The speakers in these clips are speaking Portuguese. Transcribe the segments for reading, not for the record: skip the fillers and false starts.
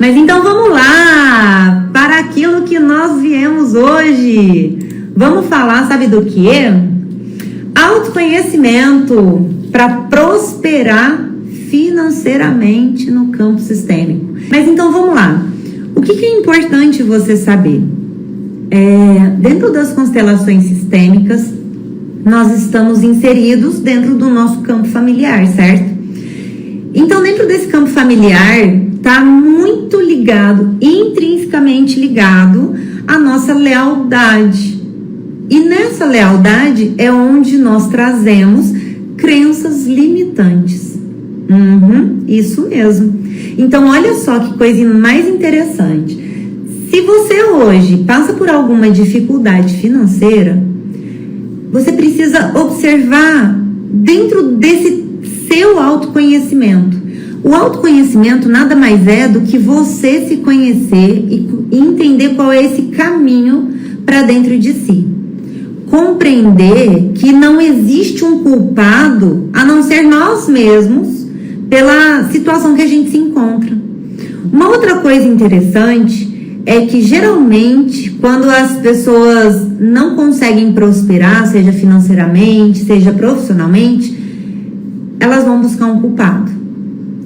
Mas então vamos lá, para aquilo que nós viemos hoje. Vamos falar, sabe do quê? Autoconhecimento para prosperar financeiramente no campo sistêmico. Mas então vamos lá. O que é importante você saber? Dentro das constelações sistêmicas, nós estamos inseridos dentro do nosso campo familiar, certo? Então, dentro desse campo familiar, está muito ligado, intrinsecamente ligado, à nossa lealdade. E nessa lealdade é onde nós trazemos crenças limitantes. Isso mesmo. Então, olha só que coisa mais interessante. Se você hoje passa por alguma dificuldade financeira, você precisa observar dentro desse seu autoconhecimento. O autoconhecimento nada mais é do que você se conhecer e entender qual é esse caminho para dentro de si. Compreender que não existe um culpado a não ser nós mesmos pela situação que a gente se encontra. Uma outra coisa interessante é que geralmente quando as pessoas não conseguem prosperar, seja financeiramente, seja profissionalmente, elas vão buscar um culpado.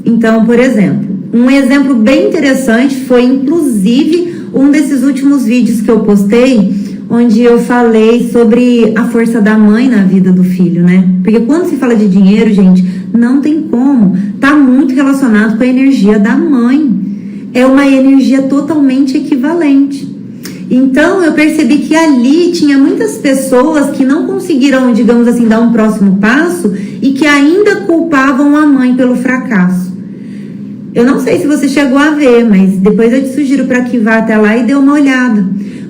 Então, por exemplo, um exemplo bem interessante foi inclusive um desses últimos vídeos que eu postei, onde eu falei sobre a força da mãe na vida do filho, né? Porque quando se fala de dinheiro, gente, não tem como. Tá muito relacionado com a energia da mãe. É uma energia totalmente equivalente. Então, eu percebi que ali tinha muitas pessoas que não conseguiram, digamos assim, dar um próximo passo e que ainda culpavam a mãe pelo fracasso. Eu não sei se você chegou a ver, mas depois eu te sugiro para que vá até lá e dê uma olhada.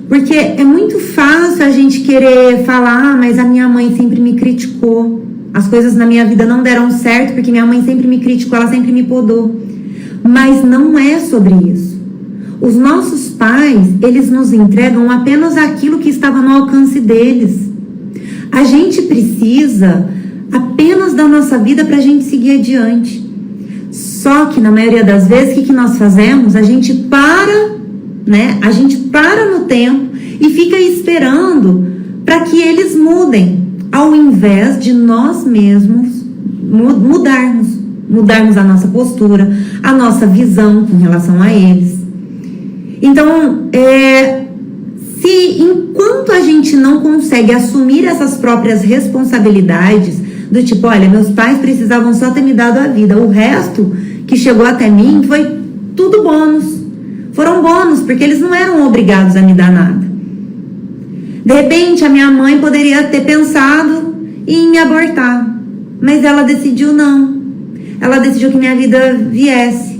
Porque é muito fácil a gente querer falar, mas a minha mãe sempre me criticou. As coisas na minha vida não deram certo porque minha mãe sempre me criticou, ela sempre me podou. Mas não é sobre isso. Os nossos pais, eles nos entregam apenas aquilo que estava no alcance deles. A gente precisa apenas da nossa vida para a gente seguir adiante. Só que na maioria das vezes, o que nós fazemos? A gente para, né? A gente para no tempo e fica esperando para que eles mudem, ao invés de nós mesmos mudarmos a nossa postura, a nossa visão com relação a eles. Então, se enquanto a gente não consegue assumir essas próprias responsabilidades, do tipo, olha, meus pais precisavam só ter me dado a vida, o resto que chegou até mim foi tudo bônus. Foram bônus, porque eles não eram obrigados a me dar nada. De repente, a minha mãe poderia ter pensado em me abortar, mas ela decidiu não. Ela decidiu que minha vida viesse.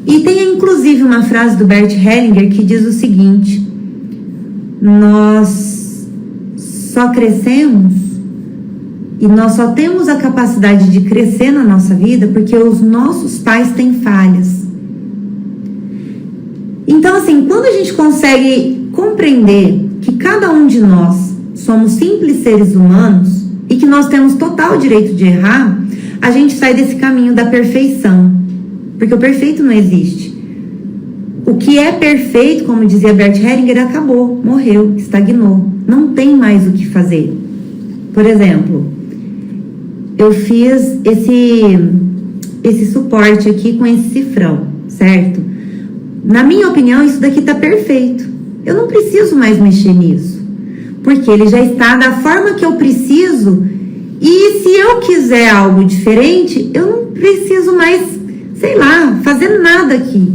E tem inclusive uma frase do Bert Hellinger que diz o seguinte: nós só crescemos e nós só temos a capacidade de crescer na nossa vida porque os nossos pais têm falhas. Então, assim, quando a gente consegue compreender que cada um de nós somos simples seres humanos e que nós temos total direito de errar, a gente sai desse caminho da perfeição. Porque o perfeito não existe. O que é perfeito, como dizia Bert Hellinger, acabou, morreu, estagnou. Não tem mais o que fazer. Por exemplo, eu fiz esse suporte aqui com esse cifrão, certo? Na minha opinião, isso daqui tá perfeito. Eu não preciso mais mexer nisso. Porque ele já está da forma que eu preciso. E se eu quiser algo diferente, eu não preciso mais, sei lá, fazer nada aqui.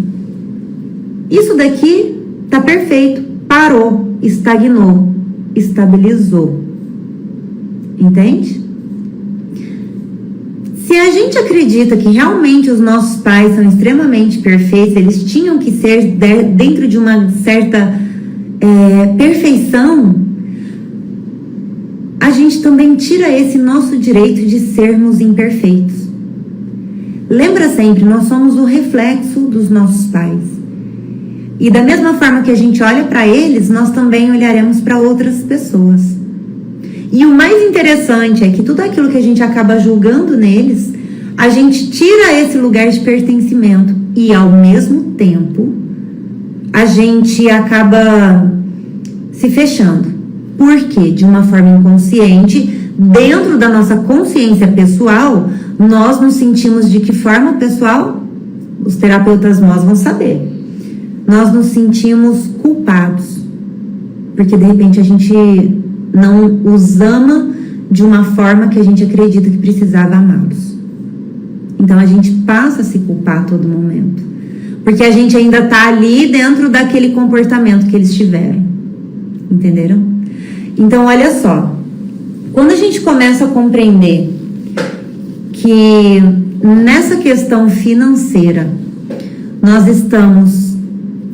Isso daqui tá perfeito. Parou, estagnou, estabilizou. Entende? Se a gente acredita que realmente os nossos pais são extremamente perfeitos, eles tinham que ser dentro de uma certa perfeição, a gente também tira esse nosso direito de sermos imperfeitos. Lembra sempre, nós somos o reflexo dos nossos pais. E da mesma forma que a gente olha para eles, nós também olharemos para outras pessoas. E o mais interessante é que tudo aquilo que a gente acaba julgando neles, a gente tira esse lugar de pertencimento. e ao mesmo tempo a gente acaba se fechando. Por quê? De uma forma inconsciente, dentro da nossa consciência pessoal, nós nos sentimos de que forma, pessoal? Os terapeutas nós vão saber. Nós nos sentimos culpados, porque de repente a gente não os ama de uma forma que a gente acredita que precisava amá-los. Então a gente passa a se culpar a todo momento, porque a gente ainda está ali dentro daquele comportamento que eles tiveram. Entenderam? Então olha só, quando a gente começa a compreender que nessa questão financeira nós estamos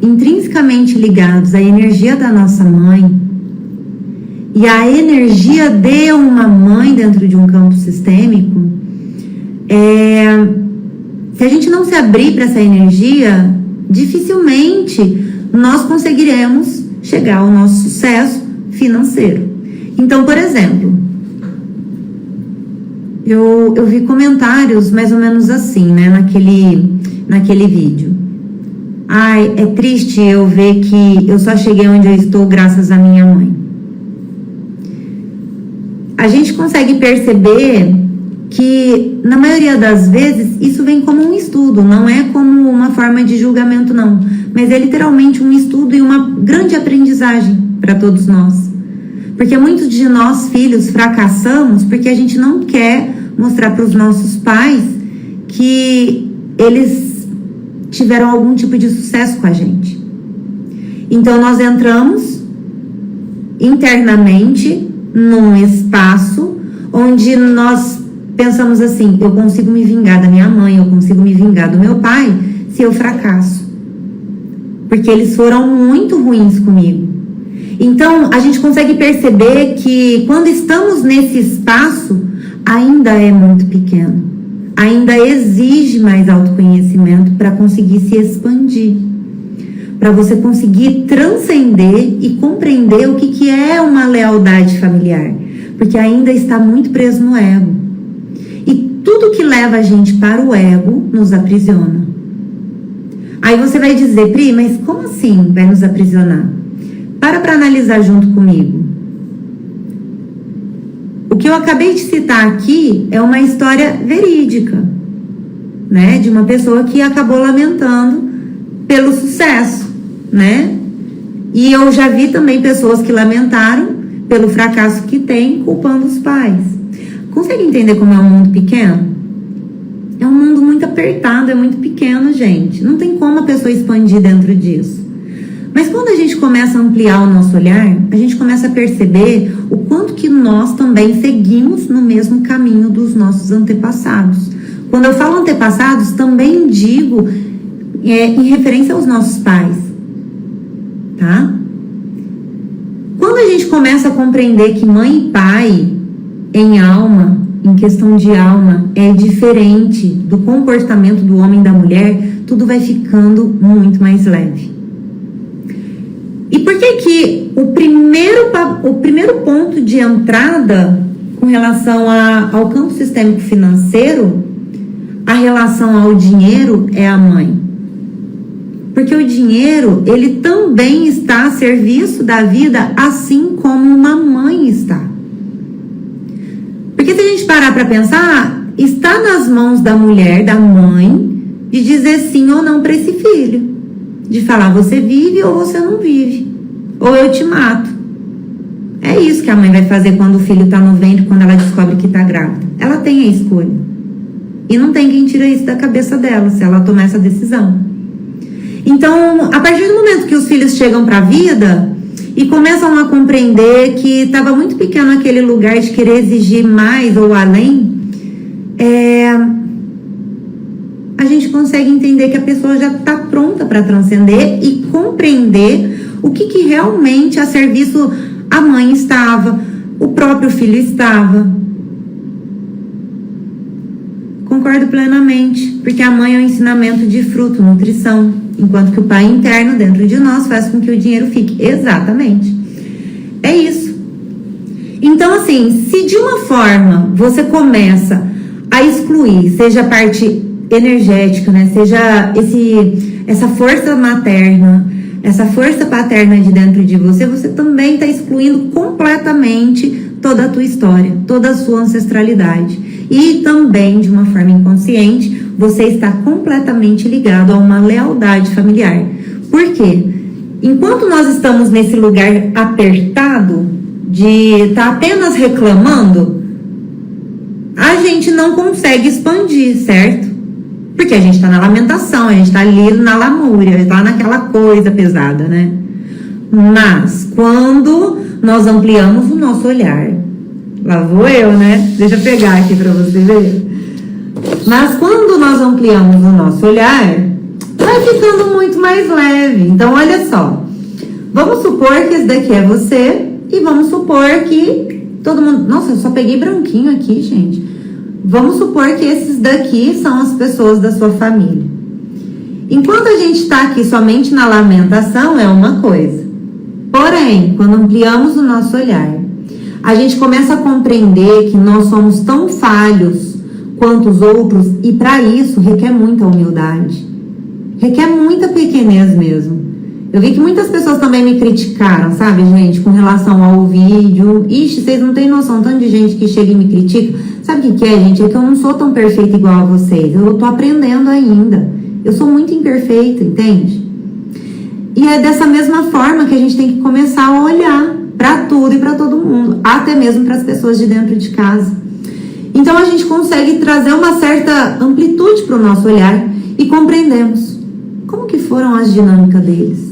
intrinsecamente ligados à energia da nossa mãe, e a energia de uma mãe dentro de um campo sistêmico, se a gente não se abrir para essa energia, dificilmente nós conseguiremos chegar ao nosso sucesso financeiro. Então, por exemplo, eu vi comentários mais ou menos assim, né, naquele vídeo. Ai, é triste eu ver que eu só cheguei onde eu estou graças à minha mãe. A gente consegue perceber que, na maioria das vezes, isso vem como um estudo, não é como uma forma de julgamento, não. Mas é literalmente um estudo e uma grande aprendizagem para todos nós. Porque muitos de nós, filhos, fracassamos porque a gente não quer mostrar para os nossos pais que eles tiveram algum tipo de sucesso com a gente. Então, nós entramos internamente num espaço onde nós pensamos assim: eu consigo me vingar da minha mãe, eu consigo me vingar do meu pai se eu fracasso, porque eles foram muito ruins comigo. Então a gente consegue perceber que quando estamos nesse espaço ainda é muito pequeno, ainda exige mais autoconhecimento para conseguir se expandir, para você conseguir transcender e compreender o que é uma lealdade familiar, porque ainda está muito preso no ego. E tudo que leva a gente para o ego nos aprisiona. Aí você vai dizer: Pri, mas como assim vai nos aprisionar? Para analisar junto comigo. O que eu acabei de citar aqui é uma história verídica, né? De uma pessoa que acabou lamentando pelo sucesso, né? E eu já vi também pessoas que lamentaram pelo fracasso que tem, culpando os pais. Consegue entender como é um mundo pequeno? É um mundo muito apertado, é muito pequeno, gente. Não tem como a pessoa expandir dentro disso. Mas quando a gente começa a ampliar o nosso olhar, a gente começa a perceber o quanto que nós também seguimos no mesmo caminho dos nossos antepassados. Quando eu falo antepassados, também digo em referência aos nossos pais, tá? Quando a gente começa a compreender que mãe e pai, em alma, em questão de alma, é diferente do comportamento do homem e da mulher, tudo vai ficando muito mais leve. E por que o primeiro ponto de entrada com relação ao campo sistêmico financeiro, a relação ao dinheiro, é a mãe? Porque o dinheiro, ele também está a serviço da vida, assim como uma mãe está. Porque se a gente parar para pensar, está nas mãos da mulher, da mãe, de dizer sim ou não para esse filho. De falar: você vive ou você não vive. Ou eu te mato. É isso que a mãe vai fazer quando o filho está no ventre, quando ela descobre que está grávida. Ela tem a escolha. E não tem quem tira isso da cabeça dela, se ela tomar essa decisão. Então, a partir do momento que os filhos chegam para a vida e começam a compreender que estava muito pequeno aquele lugar de querer exigir mais ou além, a gente consegue entender que a pessoa já está pronta para transcender e compreender o que realmente a serviço a mãe estava, o próprio filho estava. Concordo plenamente, porque a mãe é um ensinamento de fruto, nutrição, enquanto que o pai interno dentro de nós faz com que o dinheiro fique. Exatamente. É isso. Então, assim, se de uma forma você começa a excluir, seja a parte energética, né? Seja essa força materna, essa força paterna de dentro de você, você também está excluindo completamente toda a tua história, toda a sua ancestralidade. E também, de uma forma inconsciente, você está completamente ligado a uma lealdade familiar. Por quê? Enquanto nós estamos nesse lugar apertado, de estar apenas reclamando, a gente não consegue expandir, certo? Porque a gente está na lamentação, a gente está ali na lamúria, está naquela coisa pesada, né? Mas quando nós ampliamos o nosso olhar, lá vou eu, né? Deixa eu pegar aqui para você ver. Mas quando nós ampliamos o nosso olhar, vai ficando muito mais leve. Então, olha só. Vamos supor que esse daqui é você e vamos supor que todo mundo... Nossa, eu só peguei branquinho aqui, gente. Vamos supor que esses daqui são as pessoas da sua família. Enquanto a gente está aqui somente na lamentação, é uma coisa. Porém, quando ampliamos o nosso olhar, a gente começa a compreender que nós somos tão falhos quanto os outros, e para isso requer muita humildade. Requer muita pequenez mesmo. Eu vi que muitas pessoas também me criticaram, sabe, gente, com relação ao vídeo. Ixi, vocês não têm noção, tanto de gente que chega e me critica. Sabe o que é, gente? É que eu não sou tão perfeita igual a vocês. Eu tô aprendendo ainda. Eu sou muito imperfeita, entende? E é dessa mesma forma que a gente tem que começar a olhar para tudo e para todo mundo, até mesmo para as pessoas de dentro de casa. Então a gente consegue trazer uma certa amplitude para o nosso olhar e compreendemos como que foram as dinâmicas deles.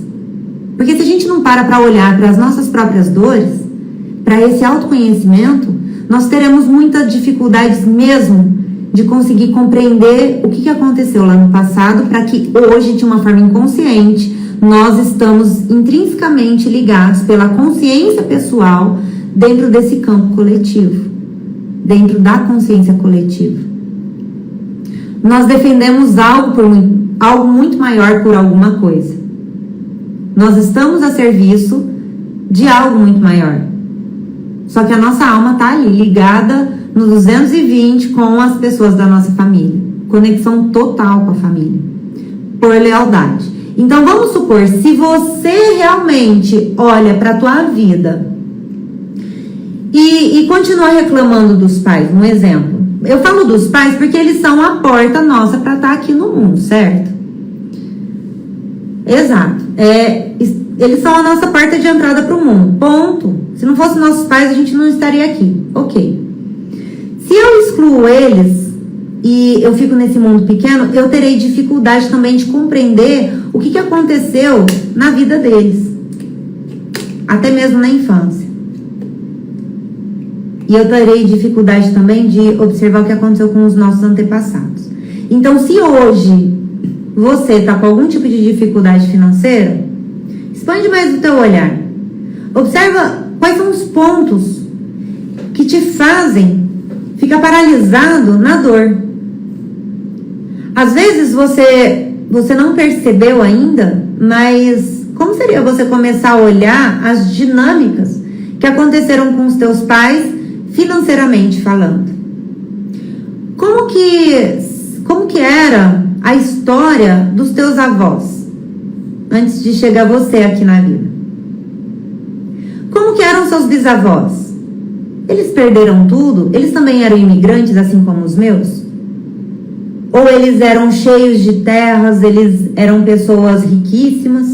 Porque se a gente não para olhar para as nossas próprias dores, para esse autoconhecimento, nós teremos muitas dificuldades mesmo de conseguir compreender o que aconteceu lá no passado, para que hoje, de uma forma inconsciente, nós estamos intrinsecamente ligados pela consciência pessoal dentro desse campo coletivo, dentro da consciência coletiva. Nós defendemos algo muito maior por alguma coisa. Nós estamos a serviço de algo muito maior. Só que a nossa alma está ali, ligada no 220 com as pessoas da nossa família. Conexão total com a família. Por lealdade. Então, vamos supor, se você realmente olha para a tua vida e continua reclamando dos pais, um exemplo. Eu falo dos pais porque eles são a porta nossa para estar aqui no mundo, certo? Exato. Eles são a nossa porta de entrada para o mundo. Ponto. Se não fossem nossos pais, a gente não estaria aqui. Ok. Se eu excluo eles e eu fico nesse mundo pequeno, eu terei dificuldade também de compreender o que aconteceu na vida deles. Até mesmo na infância. E eu terei dificuldade também de observar o que aconteceu com os nossos antepassados. Então, se hoje você está com algum tipo de dificuldade financeira, expande mais o teu olhar. Observa quais são os pontos que te fazem ficar paralisado na dor. Às vezes você não percebeu ainda, mas como seria você começar a olhar as dinâmicas que aconteceram com os teus pais financeiramente falando? Como que era a história dos teus avós antes de chegar você aqui na vida? Como que eram seus bisavós? Eles perderam tudo? Eles também eram imigrantes, assim como os meus? Ou eles eram cheios de terras, eles eram pessoas riquíssimas?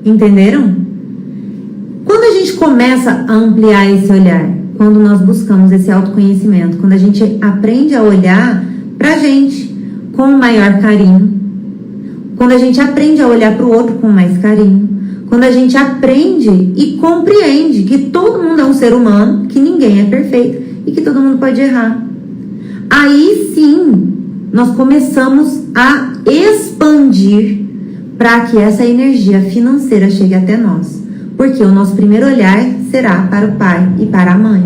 Entenderam? Quando a gente começa a ampliar esse olhar, quando nós buscamos esse autoconhecimento, quando a gente aprende a olhar pra gente com maior carinho, quando a gente aprende a olhar pro outro com mais carinho, quando a gente aprende e compreende que todo mundo é um ser humano, que ninguém é perfeito e que todo mundo pode errar, aí sim nós começamos a expandir para que essa energia financeira chegue até nós. Porque o nosso primeiro olhar será para o pai e para a mãe.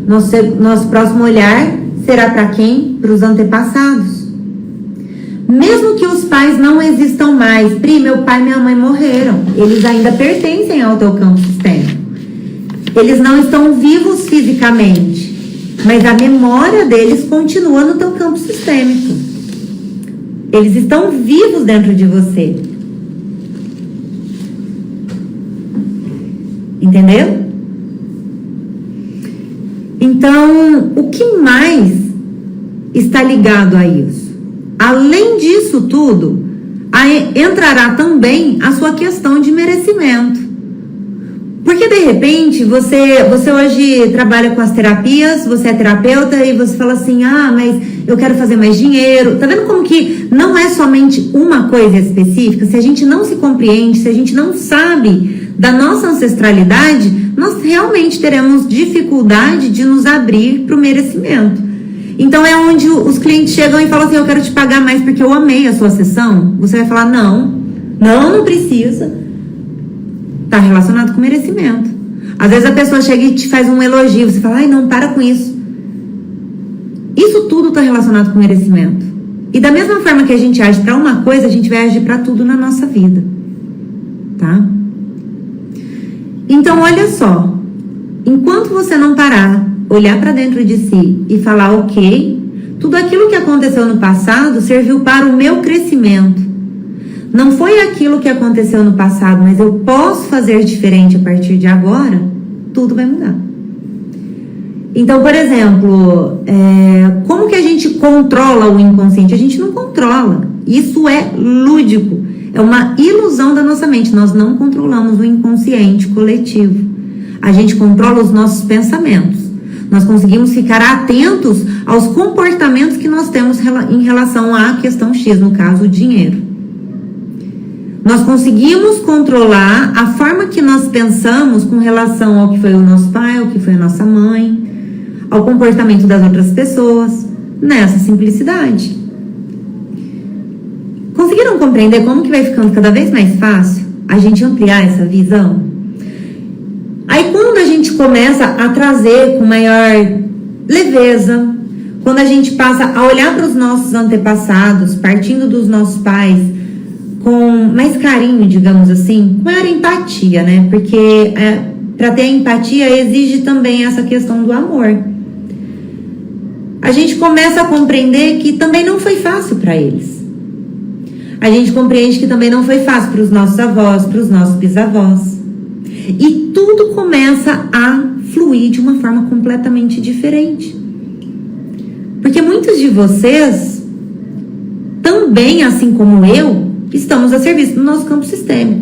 Nosso próximo olhar será para quem? Para os antepassados. Mesmo que os pais não existam mais, meu pai e minha mãe morreram, eles ainda pertencem ao teu campo sistêmico. Eles não estão vivos fisicamente, mas a memória deles continua no teu campo sistêmico. Eles estão vivos dentro de você. Entendeu? Então, o que mais está ligado a isso? Além disso tudo, entrará também a sua questão de merecimento. Porque, de repente, você hoje trabalha com as terapias, você é terapeuta e você fala assim, mas eu quero fazer mais dinheiro. Tá vendo como que não é somente uma coisa específica? Se a gente não se compreende, se a gente não sabe da nossa ancestralidade, nós realmente teremos dificuldade de nos abrir para o merecimento. Então, é onde os clientes chegam e falam assim, eu quero te pagar mais porque eu amei a sua sessão. Você vai falar, não precisa. Está relacionado com merecimento. Às vezes a pessoa chega e te faz um elogio, você fala, não, para com isso. Isso tudo está relacionado com merecimento. E da mesma forma que a gente age para uma coisa, a gente vai agir para tudo na nossa vida. Tá? Então, olha só. Enquanto você não parar, olhar para dentro de si e falar, ok, tudo aquilo que aconteceu no passado serviu para o meu crescimento. Não foi aquilo que aconteceu no passado, mas eu posso fazer diferente a partir de agora, tudo vai mudar. Então, por exemplo, como que a gente controla o inconsciente? A gente não controla. Isso é lúdico. É uma ilusão da nossa mente. Nós não controlamos o inconsciente coletivo. A gente controla os nossos pensamentos. Nós conseguimos ficar atentos aos comportamentos que nós temos em relação à questão X, no caso, o dinheiro. Nós conseguimos controlar a forma que nós pensamos com relação ao que foi o nosso pai, ao que foi a nossa mãe, ao comportamento das outras pessoas, nessa simplicidade. Conseguiram compreender como que vai ficando cada vez mais fácil a gente ampliar essa visão? Aí quando a gente começa a trazer com maior leveza, quando a gente passa a olhar para os nossos antepassados, partindo dos nossos pais, com mais carinho, digamos assim, com maior empatia, né? Porque para ter empatia exige também essa questão do amor. A gente começa a compreender que também não foi fácil para eles. A gente compreende que também não foi fácil para os nossos avós, para os nossos bisavós. E tudo começa a fluir de uma forma completamente diferente. Porque muitos de vocês, também assim como eu, estamos a serviço do nosso campo sistêmico.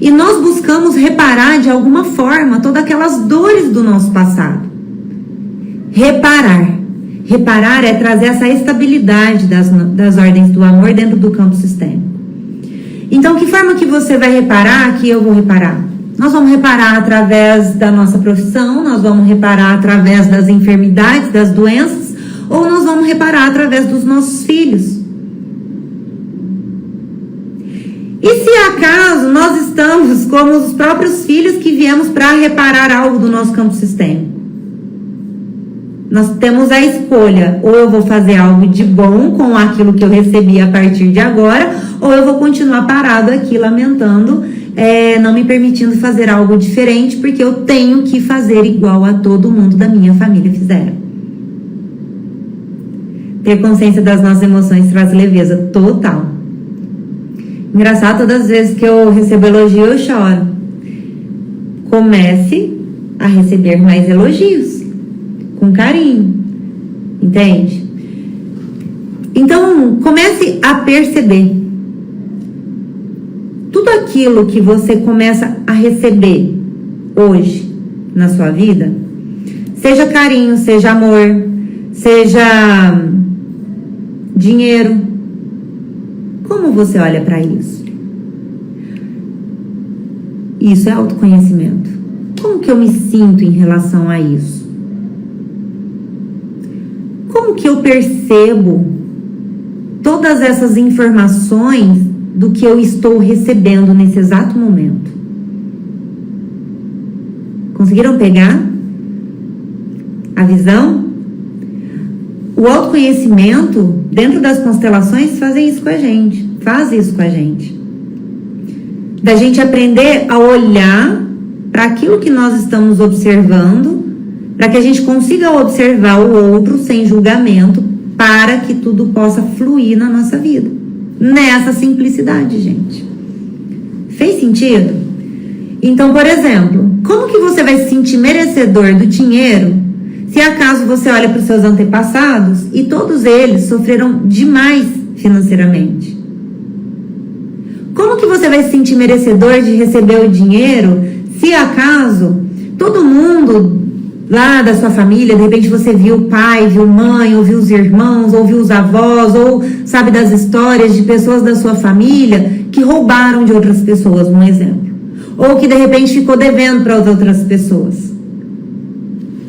E nós buscamos reparar de alguma forma todas aquelas dores do nosso passado. Reparar é trazer essa estabilidade das ordens do amor dentro do campo sistêmico. Então, que forma que você vai reparar que eu vou reparar? Nós vamos reparar através da nossa profissão, nós vamos reparar através das enfermidades, das doenças, ou nós vamos reparar através dos nossos filhos. E se acaso nós estamos como os próprios filhos que viemos para reparar algo do nosso campo sistêmico? Nós temos a escolha, ou eu vou fazer algo de bom com aquilo que eu recebi a partir de agora, ou eu vou continuar parado aqui lamentando, não me permitindo fazer algo diferente, porque eu tenho que fazer igual a todo mundo da minha família fizeram. Ter consciência das nossas emoções traz leveza total. Engraçado, todas as vezes que eu recebo elogio, eu choro. Comece a receber mais elogios, com carinho, entende? Então, comece a perceber tudo aquilo que você começa a receber hoje na sua vida, seja carinho, seja amor, seja dinheiro. Como você olha para isso? Isso é autoconhecimento. Como que eu me sinto em relação a isso? Como que eu percebo todas essas informações do que eu estou recebendo nesse exato momento? Conseguiram pegar a visão? O autoconhecimento, dentro das constelações, faz isso com a gente. Da gente aprender a olhar para aquilo que nós estamos observando, para para que a gente consiga observar o outro sem julgamento, para que tudo possa fluir na nossa vida. Nessa simplicidade, gente. Fez sentido? Então, por exemplo, como que você vai se sentir merecedor do dinheiro se acaso você olha para os seus antepassados e todos eles sofreram demais financeiramente? Como que você vai se sentir merecedor de receber o dinheiro se acaso todo mundo lá da sua família, de repente você viu o pai, viu mãe, ouviu os irmãos, ouviu os avós, ou sabe das histórias de pessoas da sua família que roubaram de outras pessoas, um exemplo. Ou que de repente ficou devendo para as outras pessoas.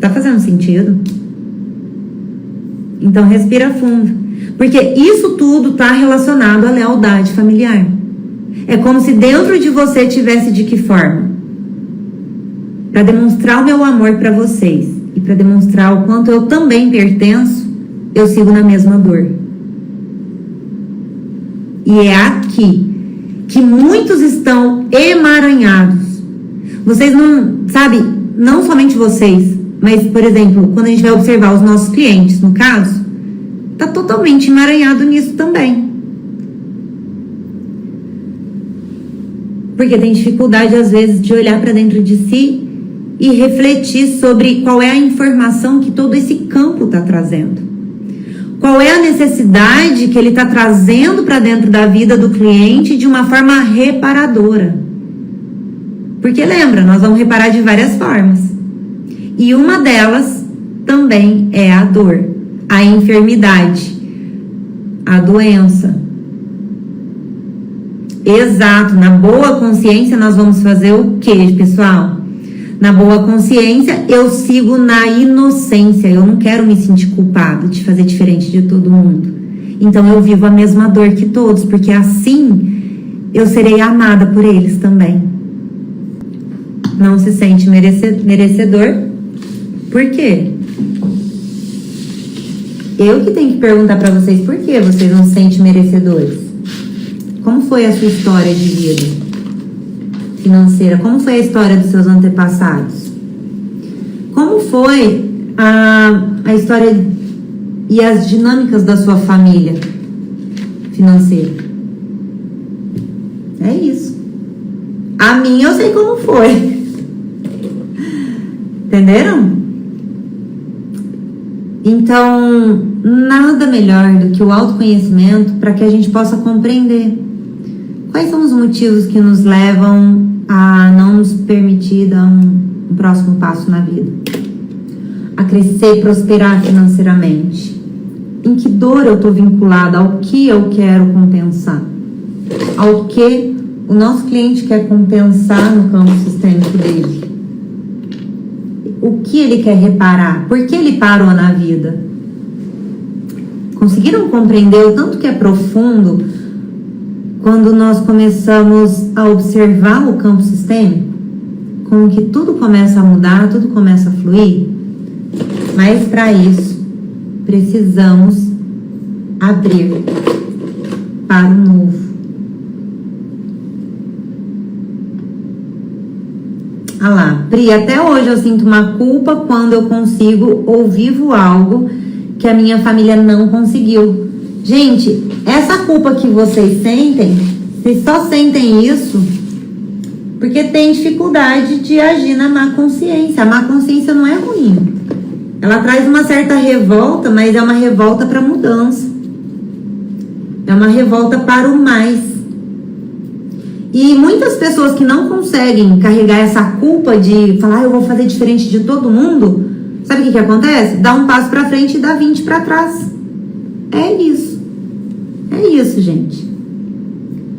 Tá fazendo sentido? Então respira fundo. Porque isso tudo está relacionado à lealdade familiar. É como se dentro de você tivesse de que forma? Para demonstrar o meu amor para vocês e para demonstrar o quanto eu também pertenço, eu sigo na mesma dor. E é aqui que muitos estão emaranhados. Vocês não, sabe, não somente vocês, mas, por exemplo, quando a gente vai observar os nossos clientes, no caso, tá totalmente emaranhado nisso também. Porque tem dificuldade, às vezes, de olhar para dentro de si e refletir sobre qual é a informação que todo esse campo está trazendo. Qual é a necessidade que ele está trazendo para dentro da vida do cliente de uma forma reparadora. Porque lembra, nós vamos reparar de várias formas. E uma delas também é a dor, a enfermidade, a doença. Exato, na boa consciência nós vamos fazer o quê, pessoal? Na boa consciência, eu sigo na inocência. Eu não quero me sentir culpada de fazer diferente de todo mundo. Então eu vivo a mesma dor que todos, porque assim eu serei amada por eles também. Não se sente merecedor? Por quê? Eu que tenho que perguntar para vocês por que vocês não se sentem merecedores. Como foi a sua história de vida financeira? Como foi a história dos seus antepassados? Como foi a história e as dinâmicas da sua família financeira? É isso. A minha eu sei como foi. Entenderam? Então, nada melhor do que o autoconhecimento para que a gente possa compreender quais são os motivos que nos levam a não nos permitir dar um próximo passo na vida, a crescer e prosperar financeiramente. Em que dor eu estou vinculada, ao que eu quero compensar, ao que o nosso cliente quer compensar no campo sistêmico dele, o que ele quer reparar, por que ele parou na vida. Conseguiram compreender o tanto que é profundo quando nós começamos a observar o campo sistêmico, com que tudo começa a mudar, tudo começa a fluir? Mas para isso, precisamos abrir para o novo. Ah lá, Pri, até hoje eu sinto uma culpa quando eu consigo ou vivo algo que a minha família não conseguiu. Gente, essa culpa que vocês só sentem isso porque tem dificuldade de agir na má consciência. A má consciência não é ruim. Ela traz uma certa revolta, mas é uma revolta para mudança. É uma revolta para o mais. E muitas pessoas que não conseguem carregar essa culpa de falar, eu vou fazer diferente de todo mundo, sabe o que acontece? Dá um passo para frente e dá 20 para trás. É isso. É isso, gente.